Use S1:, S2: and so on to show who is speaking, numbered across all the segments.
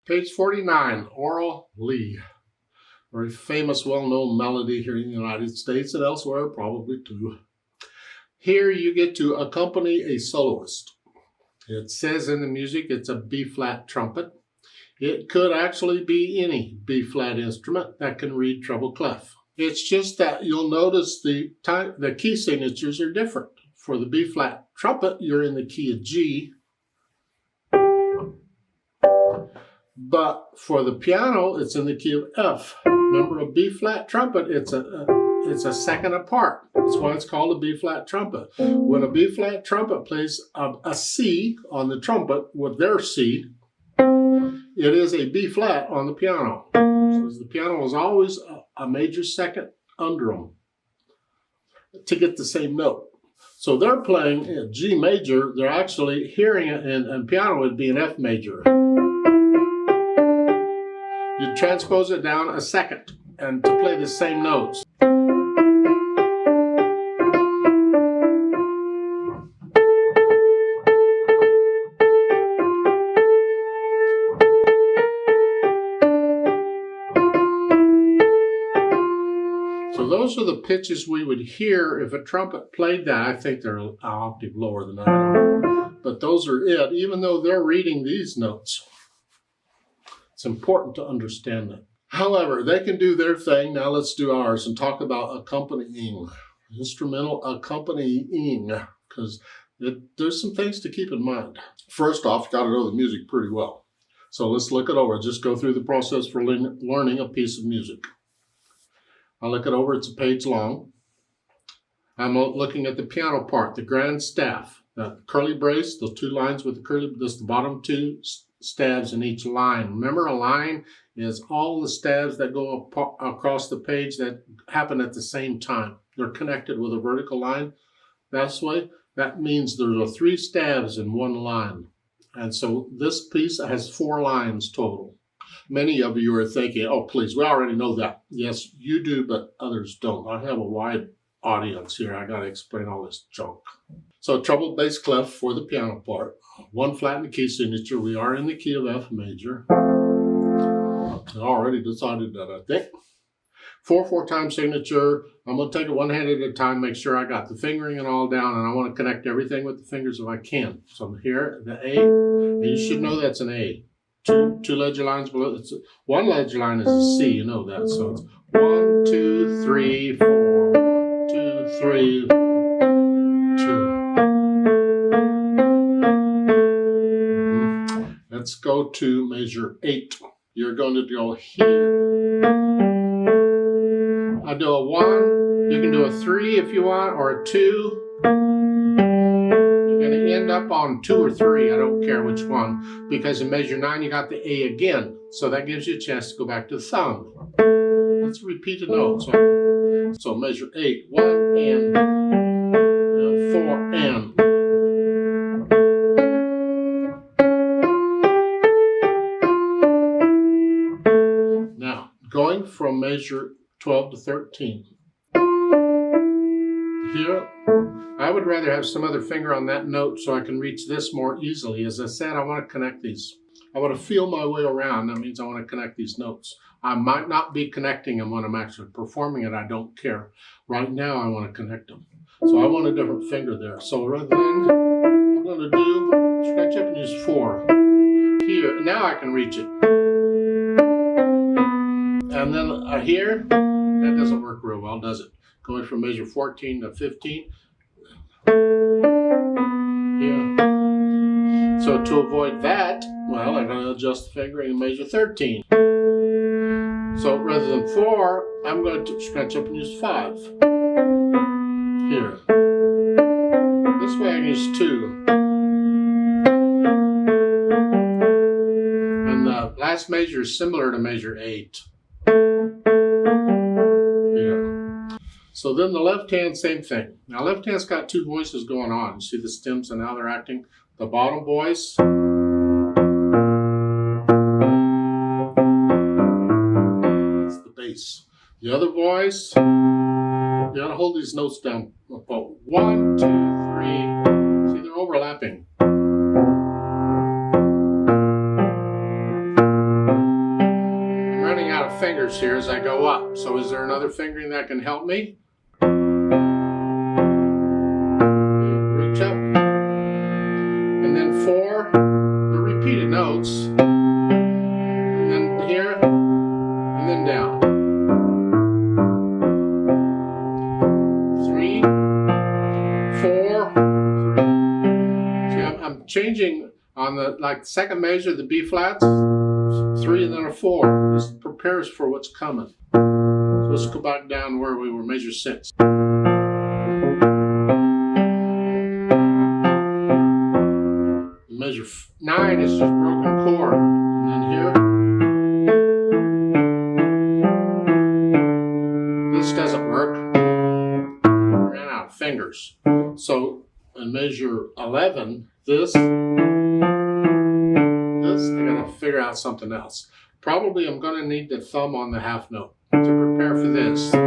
S1: Page 49, Oral Lee. Very famous, well-known melody here in the United States and elsewhere probably too. Here you get to accompany a soloist. It says in the music it's a B-flat trumpet. It could actually be any B-flat instrument that can read treble clef. It's just that you'll notice the key signatures are different. For the B-flat trumpet, you're in the key of G. But for the piano, it's in the key of F. Remember, a B-flat trumpet, it's a second apart. That's why it's called a B-flat trumpet. When a B-flat trumpet plays a C on the trumpet with their C, it is a B-flat on the piano. So the piano is always a major second under them to get the same note. So they're playing a G major. They're actually hearing it, and piano would be an F major. You transpose it down a second and to play the same notes. So those are the pitches we would hear if a trumpet played that. I think they're an octave lower than that. But those are it, even though they're reading these notes. It's important to understand that. However, they can do their thing. Now let's do ours and talk about accompanying. Instrumental accompanying, because there's some things to keep in mind. First off, you got to know the music pretty well. So let's look it over. Just go through the process for learning a piece of music. I look it over, it's a page long. I'm looking at the piano part, the grand staff, the curly brace, those two lines with the curly, this the bottom two stabs in each line. Remember, a line is all the stabs that go across the page that happen at the same time. They're connected with a vertical line. That's way. That means there are 3 stabs in one line. And so this piece has 4 lines total. Many of you are thinking, oh, please, we already know that. Yes, you do, but others don't. I have a wide audience here. I got to explain all this junk. So treble bass clef for the piano part. 1 flat in the key signature. We are in the key of F major. I already decided that, I think. 4/4 time signature. I'm going to take it one hand at a time, make sure I got the fingering and all down, and I want to connect everything with the fingers if I can. So here, the A, and you should know that's an A. Two ledger lines below. One ledger line is a C, you know that. So it's 1, 2, 3, 4, 2, 3, 2. Let's go to measure 8. You're going to go here. I do a 1. You can do a 3 if you want, or a 2. You're going to end up on 2 or 3. I don't care which one, because in measure 9 you got the A again, so that gives you a chance to go back to the thumb. Let's repeat a note. So measure 8, 1 and 4 and. Now going from measure 12 to 13. Here, I would rather have some other finger on that note so I can reach this more easily. As I said, I want to connect these. I want to feel my way around. That means I want to connect these notes. I might not be connecting them when I'm actually performing it. I don't care. Right now, I want to connect them. So I want a different finger there. So rather than, I'm going to do, scratch up and use 4. Here, now I can reach it. And then here, that doesn't work real well, does it? Going from measure 14 to 15. Yeah. So to avoid that, well, I'm going to adjust the fingering in measure 13. So rather than 4, I'm going to scratch up and use 5. Here. This way I can use 2. And the last measure is similar to measure 8. So then the left hand, same thing. Now left hand's got 2 voices going on. You see the stems and how they're acting? The bottom voice. That's the bass. The other voice, you gotta hold these notes down. 1, 2, 3. See, they're overlapping. fingers here as I go up. So is there another fingering that can help me? Reach up. And then 4, the repeated notes. And then here, and then down. 3, 4, 3. See, I'm changing on the second measure, the B flats, 3 and then a 4. This prepares for what's coming. So let's go back down where we were, measure 6. Measure 9 is just broken chord. And then here, this doesn't work. I ran out of fingers. So in measure 11, this, I gotta figure out something else. Probably I'm gonna need the thumb on the half note to prepare for this. So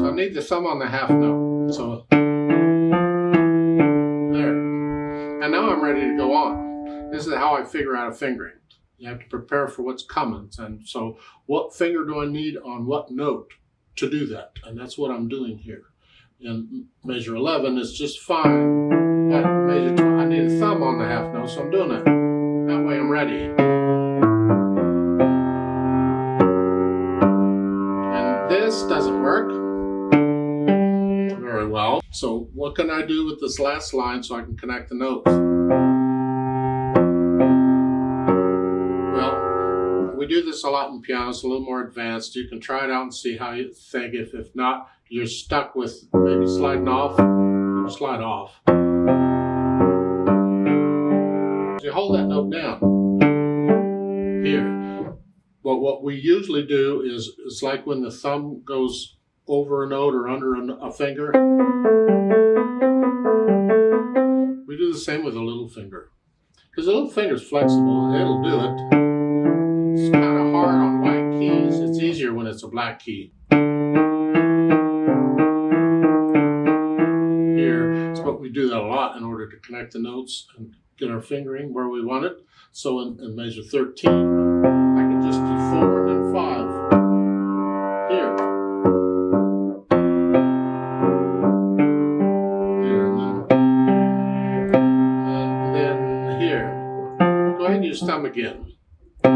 S1: I need the thumb on the half note. So there. And now I'm ready to go on. This is how I figure out a fingering. You have to prepare for what's coming. And so what finger do I need on what note to do that? And that's what I'm doing here. In measure 11 is just fine. But measure 12, I need a thumb on the half note, so I'm doing it. That way I'm ready. And this doesn't work very well. So what can I do with this last line so I can connect the notes? Well, we do this a lot in piano. It's a little more advanced. You can try it out and see how you think. If not, you're stuck with maybe sliding off. Slide off. You hold that note down here. But what we usually do is, it's like when the thumb goes over a note or under a finger. We do the same with the little finger. Because the little finger is flexible, it'll do it. It's kind of hard on white keys. It's easier when it's a black key. Here, so we do that a lot in order to connect the notes and get our fingering where we want it. So in measure 13, I can just do 4 and then 5 here. Here and then here. Go ahead and use thumb again. Because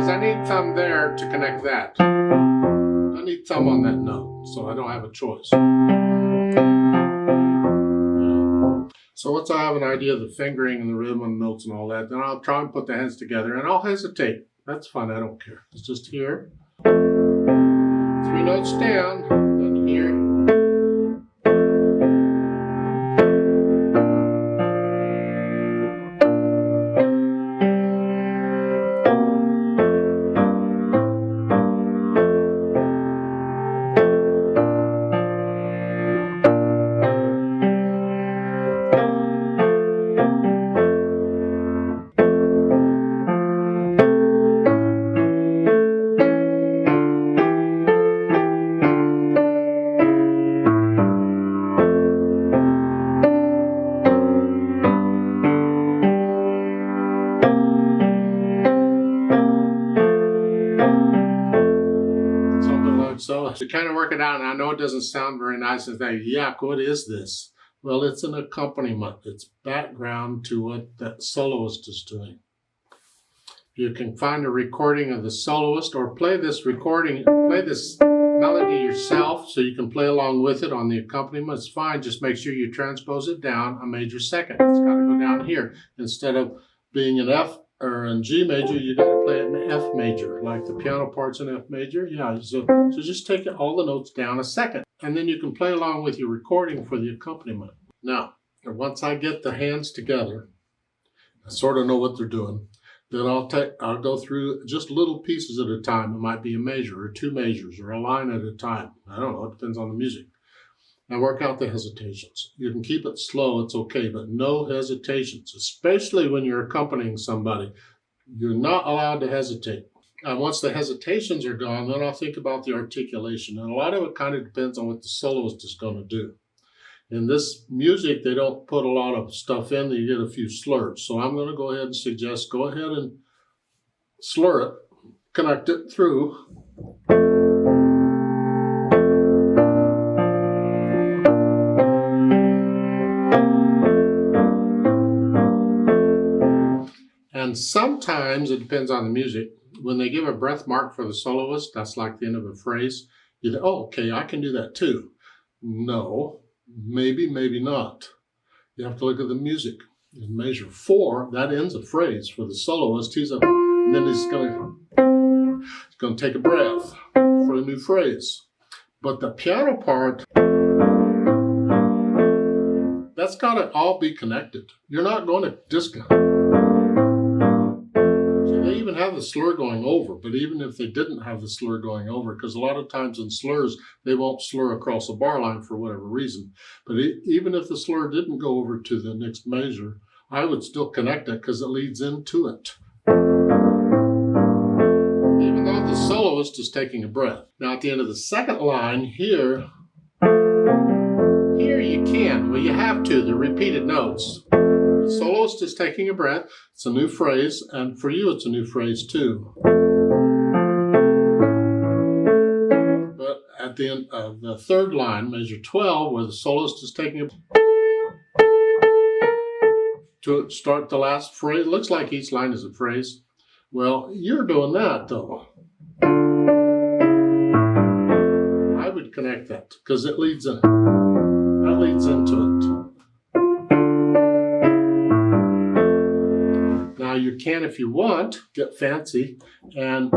S1: I need thumb there to connect that. I need thumb on that note, so I don't have a choice. So once I have an idea of the fingering and the rhythm and the notes and all that, then I'll try and put the hands together and I'll hesitate. That's fine, I don't care. It's just here. 3 notes down, then here. So to kind of work it out, and I know it doesn't sound very nice and think, yuck, what is this? Well, it's an accompaniment. It's background to what that soloist is doing. You can find a recording of the soloist or play this recording, play this melody yourself so you can play along with it on the accompaniment. It's fine. Just make sure you transpose it down a major second. It's got to go down here. Instead of being an F or in G major, you got to play it in F major, like the piano part's in F major. Yeah, so just take all the notes down a second, and then you can play along with your recording for the accompaniment. Now, once I get the hands together, I sort of know what they're doing, then I'll go through just little pieces at a time. It might be a measure or 2 measures or a line at a time. I don't know, it depends on the music. And work out the hesitations. You can keep it slow, it's okay, but no hesitations, especially when you're accompanying somebody. You're not allowed to hesitate. And once the hesitations are gone, then I'll think about the articulation. And a lot of it kind of depends on what the soloist is going to do. In this music, they don't put a lot of stuff in, you get a few slurs. So I'm going to go ahead and suggest, go ahead and slur it, connect it through. And sometimes, it depends on the music, when they give a breath mark for the soloist, that's like the end of a phrase, you think, oh, okay, I can do that too. No, maybe, maybe not. You have to look at the music. In measure 4, that ends a phrase for the soloist. And then he's going to take a breath for a new phrase. But the piano part, that's got to all be connected. You're not going to disconnect. They even have the slur going over, but even if they didn't have the slur going over, because a lot of times in slurs, they won't slur across a bar line for whatever reason. But even if the slur didn't go over to the next measure, I would still connect it because it leads into it. Even though the soloist is taking a breath. Now at the end of the second line here you can, well you have to, the repeated notes. The soloist is taking a breath, it's a new phrase, and for you it's a new phrase too. But at the end of the third line, measure 12, where the soloist is taking a breath, to start the last phrase, it looks like each line is a phrase. Well, you're doing that though. I would connect that because it leads in. That leads into it. Now you can, if you want, get fancy and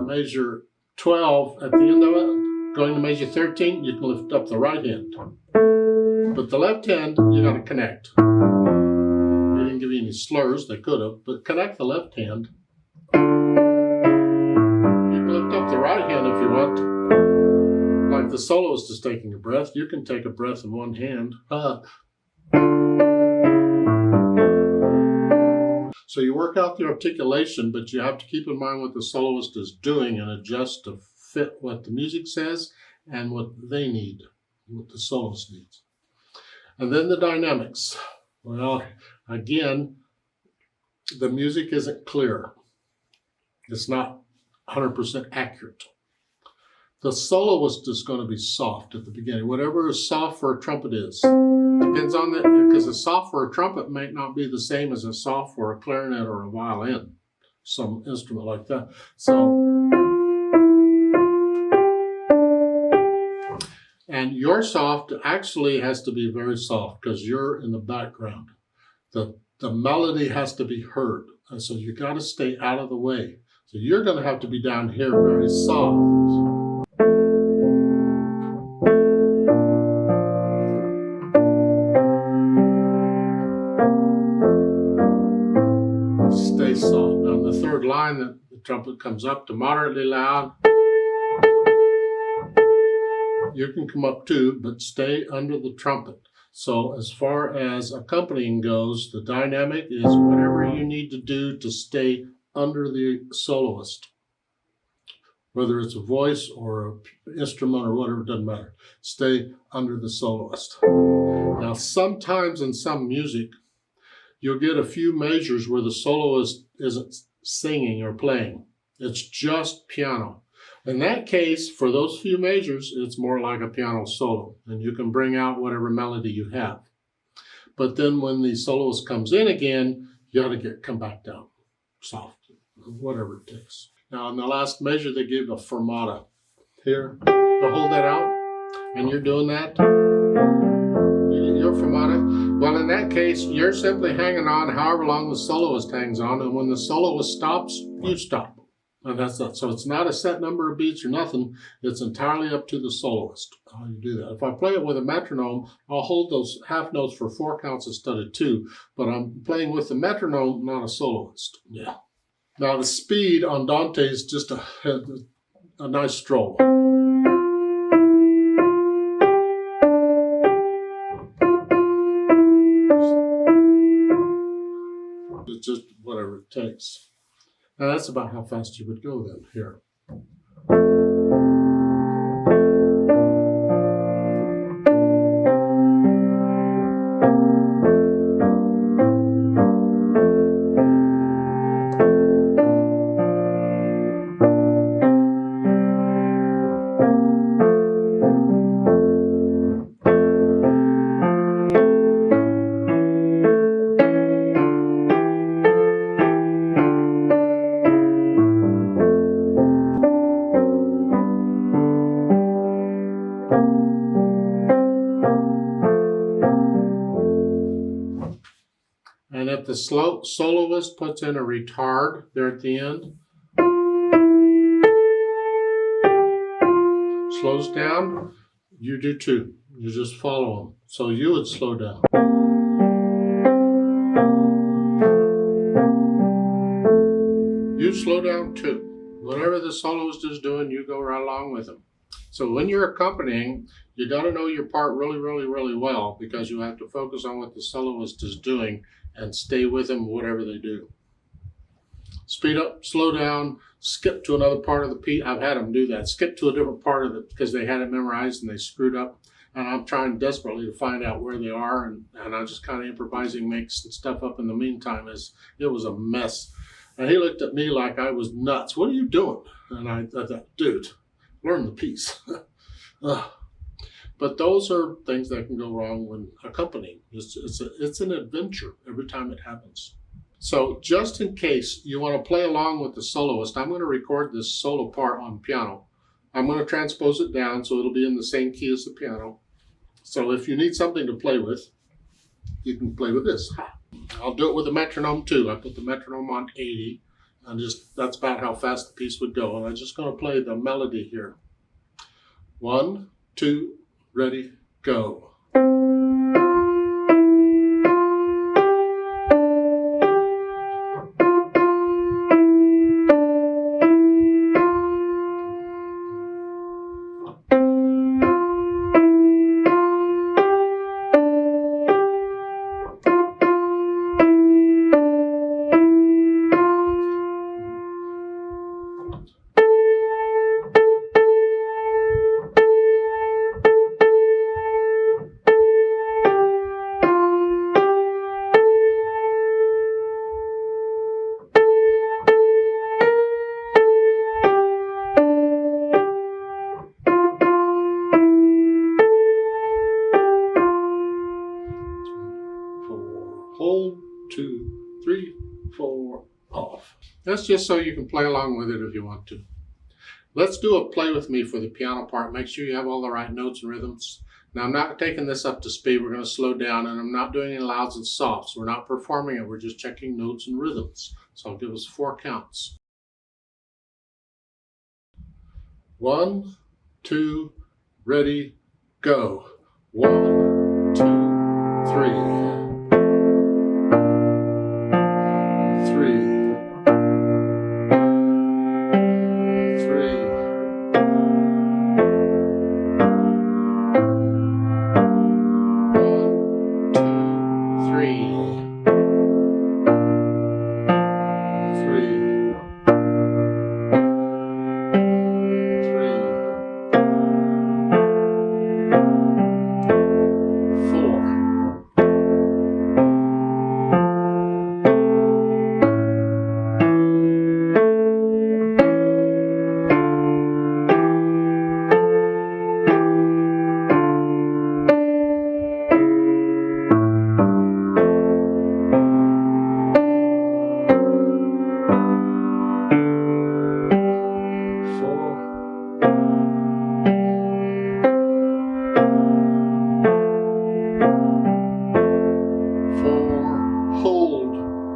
S1: measure 12 at the end of it, going to measure 13, you can lift up the right hand. But the left hand, you got to connect. They didn't give you any slurs, they could have, but connect the left hand. You can lift up the right hand if you want. Like the soloist is taking a breath, you can take a breath in one hand. So you work out the articulation, but you have to keep in mind what the soloist is doing and adjust to fit what the music says and what they need, what the soloist needs. And then the dynamics. Well, again, the music isn't clear. It's not 100% accurate. The soloist is going to be soft at the beginning. Whatever is soft for a trumpet is. Depends on because a soft for a trumpet might not be the same as a soft for a clarinet or a violin, some instrument like that. And your soft actually has to be very soft because you're in the background. The melody has to be heard. And so you got to stay out of the way. So you're going to have to be down here very soft. Stay soft. Now, on the third line, the trumpet comes up to moderately loud. You can come up too, but stay under the trumpet. So as far as accompanying goes, the dynamic is whatever you need to do to stay under the soloist. Whether it's a voice or an instrument or whatever, it doesn't matter. Stay under the soloist. Now, sometimes in some music, you'll get a few measures where the soloist isn't singing or playing. It's just piano. In that case, for those few measures, it's more like a piano solo, and you can bring out whatever melody you have. But then when the soloist comes in again, you got to come back down, soft, whatever it takes. Now, in the last measure, they gave a fermata here. To hold that out, and you're doing that. Your fermata. Well, in that case, you're simply hanging on however long the soloist hangs on, and when the soloist stops, you stop. And that's that. So it's not a set number of beats or nothing. It's entirely up to the soloist how you do that. If I play it with a metronome, I'll hold those half notes for 4 counts instead of 2. But I'm playing with the metronome, not a soloist. Yeah. Now the speed on Dante is just a nice stroll. It's just whatever it takes. Now that's about how fast you would go then, here. the soloist puts in a retard there at the end, slows down, you do too. You just follow them. So you would slow down. You slow down too. Whatever the soloist is doing, you go right along with him. So when you're accompanying, you got to know your part really, really, really well, because you have to focus on what the soloist is doing and stay with them whatever they do. Speed up, slow down, skip to another part of the piece. I've had them do that. Skip to a different part of it because they had it memorized and they screwed up. And I'm trying desperately to find out where they are, and I'm just kind of improvising, making stuff up in the meantime. It was a mess. And he looked at me like I was nuts. What are you doing? And I thought, dude, learn the piece. But those are things that can go wrong when accompanying. It's an adventure every time it happens. So just in case you want to play along with the soloist, I'm going to record this solo part on piano. I'm going to transpose it down so it'll be in the same key as the piano. So if you need something to play with, you can play with this. I'll do it with a metronome too. I put the metronome on 80, and that's about how fast the piece would go. And I'm just going to play the melody here. 1, 2, ready, go. Hold, 2, 3, 4, off. That's just so you can play along with it if you want to. Let's do a play with me for the piano part. Make sure you have all the right notes and rhythms. Now I'm not taking this up to speed. We're going to slow down, and I'm not doing any louds and softs. We're not performing it. We're just checking notes and rhythms. So I'll give us 4 counts. 1, 2, ready, go. 1, 2, 3.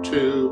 S1: 2,